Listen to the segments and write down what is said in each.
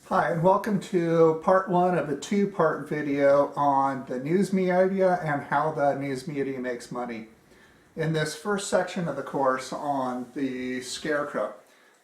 Hi, and welcome to part one of a two-part video on the news media and how the news media makes money. In this first section of the course on the scarecrow,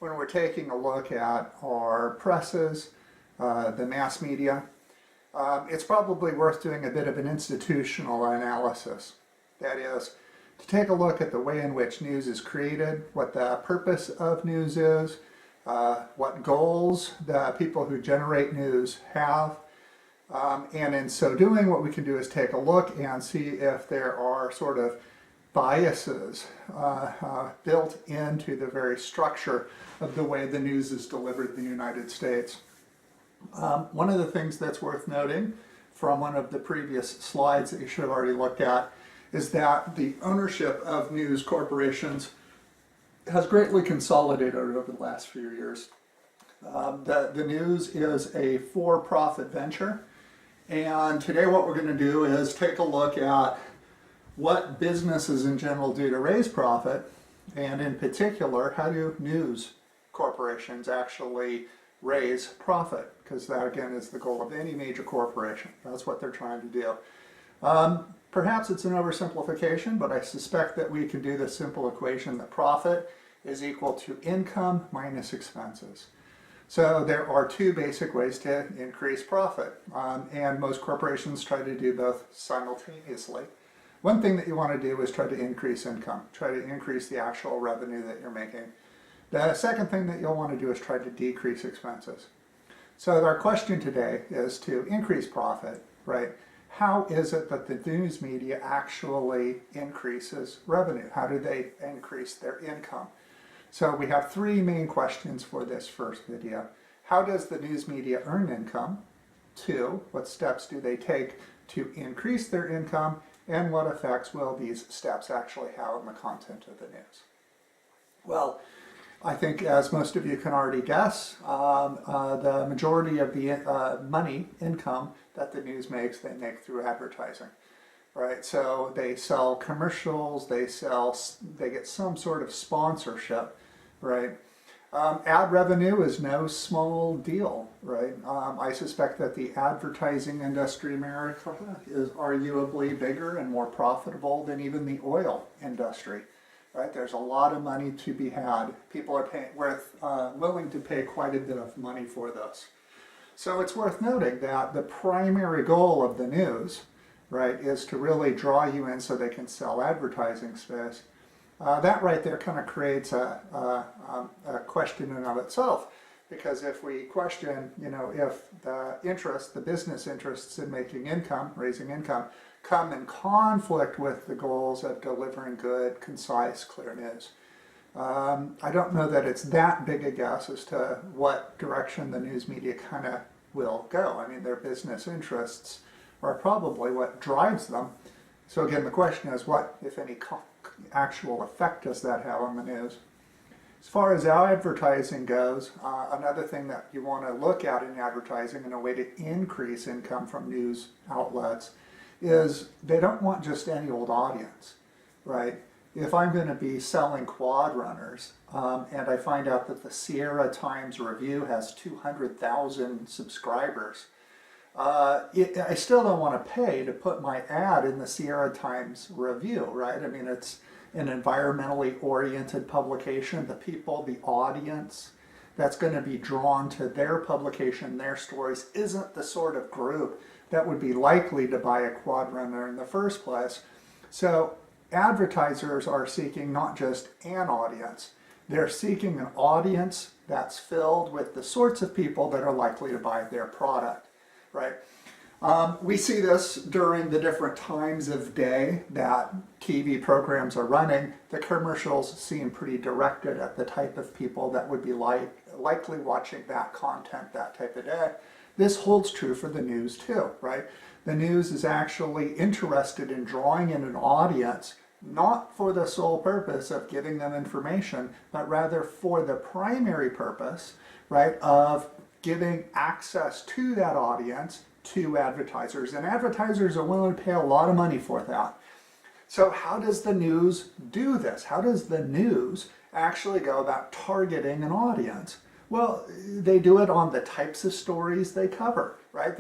when we're taking a look at our presses, the mass media, it's probably worth doing a bit of an institutional analysis. That is, to take a look at the way in which news is created, what the purpose of news is, what goals the people who generate news have, and in so doing what we can do is take a look and see if there are sort of biases built into the very structure of the way the news is delivered in the United States. One of the things that's worth noting from one of the previous slides that you should have already looked at is that the ownership of news corporations has greatly consolidated over the last few years. The news is a for-profit venture, and today what we're going to do is take a look at what businesses in general do to raise profit, and in particular, how do news corporations actually raise profit, because that again is the goal of any major corporation. That's what they're trying to do. Perhaps it's an oversimplification, but I suspect that we can do this simple equation that profit is equal to income minus expenses. So there are two basic ways to increase profit, and most corporations try to do both simultaneously. One thing that you want to do is try to increase income, try to increase the actual revenue that you're making. The second thing that you'll want to do is try to decrease expenses. So our question today is to increase profit, right? How is it that the news media actually increases revenue? How do they increase their income? So we have three main questions for this first video. How does the news media earn income? Two, what steps do they take to increase their income? And what effects will these steps actually have on the content of the news? Well, I think as most of you can already guess, the majority of the money, income, that the news makes, they make through advertising, right? So they sell commercials, they get some sort of sponsorship, right? Ad revenue is no small deal, right? I suspect that the advertising industry in America is arguably bigger and more profitable than even the oil industry, right? There's a lot of money to be had. People are willing to pay quite a bit of money for this. So it's worth noting that the primary goal of the news, right, is to really draw you in so they can sell advertising space. That right there kind of creates a question in and of itself, because if we question, if the business interests in making income, raising income, come in conflict with the goals of delivering good, concise, clear news. I don't know that it's that big a guess as to what direction the news media kind of will go. I mean, their business interests are probably what drives them. So again, the question is, what, if any, actual effect does that have on the news? As far as our advertising goes, another thing that you want to look at in advertising and a way to increase income from news outlets is they don't want just any old audience, right? If I'm going to be selling quad runners and I find out that the Sierra Times Review has 200,000 subscribers, I still don't want to pay to put my ad in the Sierra Times Review, right? I mean, it's an environmentally oriented publication. The people, the audience that's going to be drawn to their publication, their stories, isn't the sort of group that would be likely to buy a quad runner in the first place. So advertisers are seeking not just an audience, they're seeking an audience that's filled with the sorts of people that are likely to buy their product, right? We see this during the different times of day that TV programs are running. The commercials seem pretty directed at the type of people that would be likely watching that content that type of day. This holds true for the news too, right? The news is actually interested in drawing in an audience, not for the sole purpose of giving them information, but rather for the primary purpose, right, of giving access to that audience to advertisers. And advertisers are willing to pay a lot of money for that. So how does the news do this? How does the news actually go about targeting an audience? Well, they do it on the types of stories they cover, right?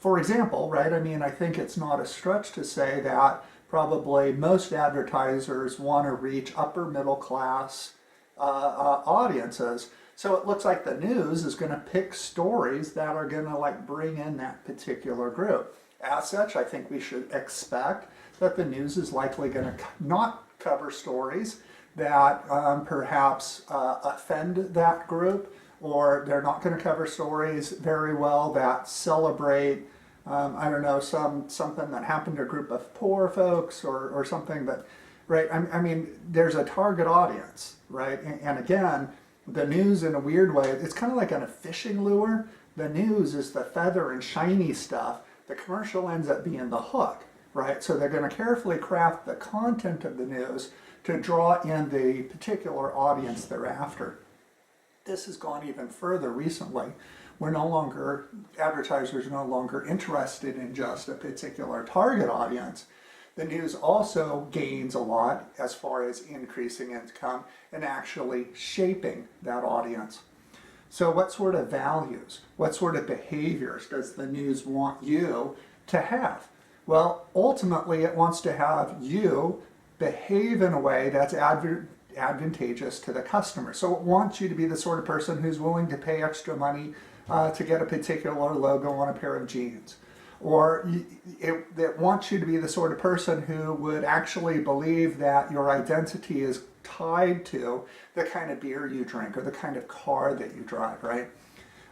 For example, right, I mean, I think it's not a stretch to say that probably most advertisers want to reach upper middle class audiences. So it looks like the news is going to pick stories that are going to like bring in that particular group. As such, I think we should expect that the news is likely going to not cover stories that perhaps offend that group, or they're not going to cover stories very well that celebrate, I don't know, something that happened to a group of poor folks, or something that, right? I mean, there's a target audience, right? And again, the news in a weird way, it's kind of like on a fishing lure. The news is the feather and shiny stuff. The commercial ends up being the hook, right? So they're going to carefully craft the content of the news to draw in the particular audience they're after. This has gone even further recently. Advertisers are no longer interested in just a particular target audience. The news also gains a lot as far as increasing income and actually shaping that audience. So what sort of values, what sort of behaviors does the news want you to have? Well, ultimately it wants to have you behave in a way that's advantageous to the customer. So it wants you to be the sort of person who's willing to pay extra money to get a particular logo on a pair of jeans. Or it wants you to be the sort of person who would actually believe that your identity is tied to the kind of beer you drink or the kind of car that you drive, right?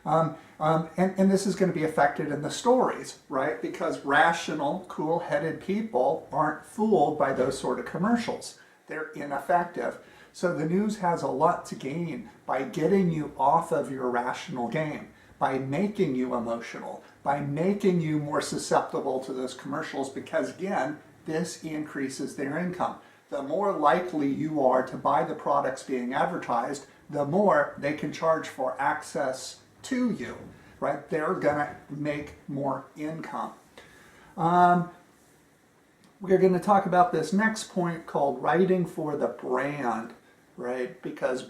And this is going to be affected in the stories, right? Because rational, cool-headed people aren't fooled by those sort of commercials. They're ineffective. So the news has a lot to gain by getting you off of your rational game, by making you emotional, by making you more susceptible to those commercials, because again, this increases their income. The more likely you are to buy the products being advertised, the more they can charge for access to you, right? They're gonna make more income. We're gonna talk about this next point called writing for the brand, right? Because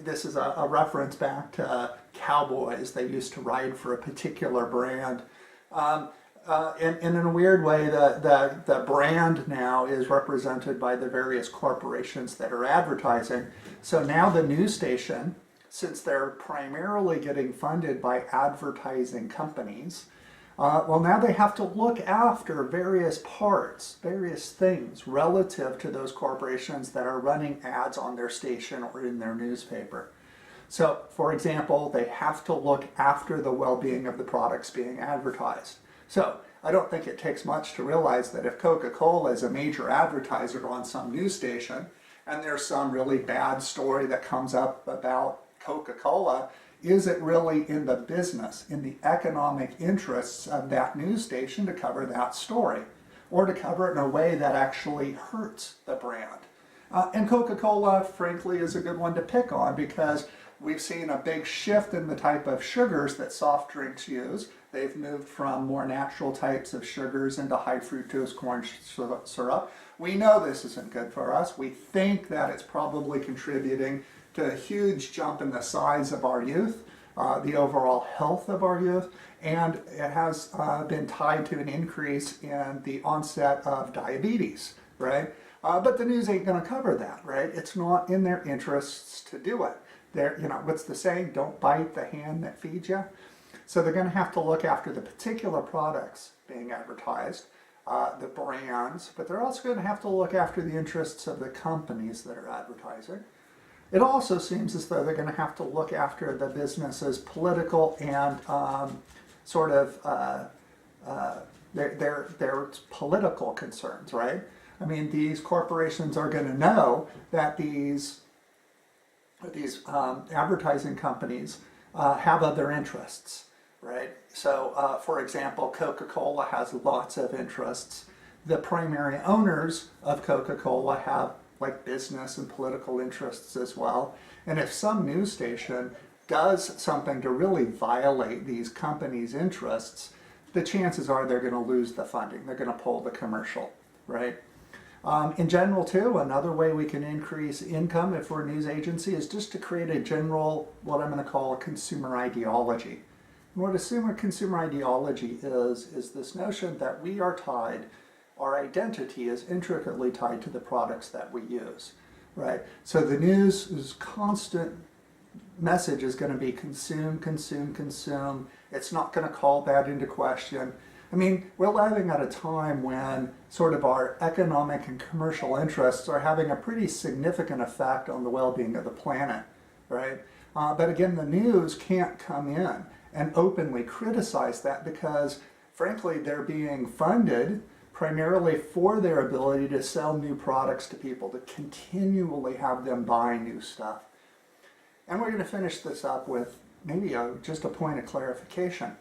this is a reference back to cowboys. They used to ride for a particular brand. And in a weird way, the brand now is represented by the various corporations that are advertising. So now the news station, since they're primarily getting funded by advertising companies, well, now they have to look after various parts, various things relative to those corporations that are running ads on their station or in their newspaper. So, for example, they have to look after the well-being of the products being advertised. So, I don't think it takes much to realize that if Coca-Cola is a major advertiser on some news station, and there's some really bad story that comes up about Coca-Cola, is it really in the business, in the economic interests of that news station to cover that story, or to cover it in a way that actually hurts the brand? And Coca-Cola, frankly, is a good one to pick on, because we've seen a big shift in the type of sugars that soft drinks use. They've moved from more natural types of sugars into high fructose corn syrup. We know this isn't good for us. We think that it's probably contributing to a huge jump in the size of our youth, the overall health of our youth, and it has been tied to an increase in the onset of diabetes, right? But the news ain't going to cover that, right? It's not in their interests to do it. What's the saying? Don't bite the hand that feeds you. So they're going to have to look after the particular products being advertised, the brands, but they're also going to have to look after the interests of the companies that are advertising. It also seems as though they're going to have to look after the business's political and their political concerns, right? I mean, these corporations are going to know that these advertising companies have other interests, right? So, for example, Coca-Cola has lots of interests. The primary owners of Coca-Cola have like business and political interests as well. And if some news station does something to really violate these companies' interests, the chances are they're going to lose the funding. They're going to pull the commercial, right? In general too, another way we can increase income if we're a news agency is just to create a general, what I'm going to call a consumer ideology. And what a consumer ideology is this notion that we are tied, our identity is intricately tied to the products that we use, right? So the news's constant message is going to be consume, consume, consume. It's not going to call that into question. I mean, we're living at a time when sort of our economic and commercial interests are having a pretty significant effect on the well-being of the planet, right? But again, the news can't come in and openly criticize that because, frankly, they're being funded primarily for their ability to sell new products to people, to continually have them buy new stuff. And we're going to finish this up with maybe just a point of clarification.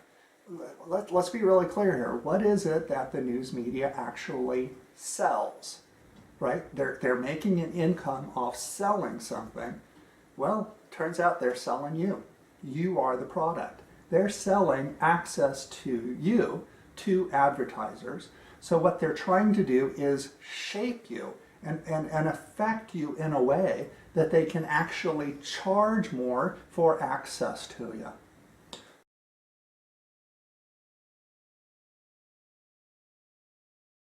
Let's be really clear here. What is it that the news media actually sells, right? They're making an income off selling something. Well, turns out they're selling you. You are the product. They're selling access to you, to advertisers. So what they're trying to do is shape you and affect you in a way that they can actually charge more for access to you.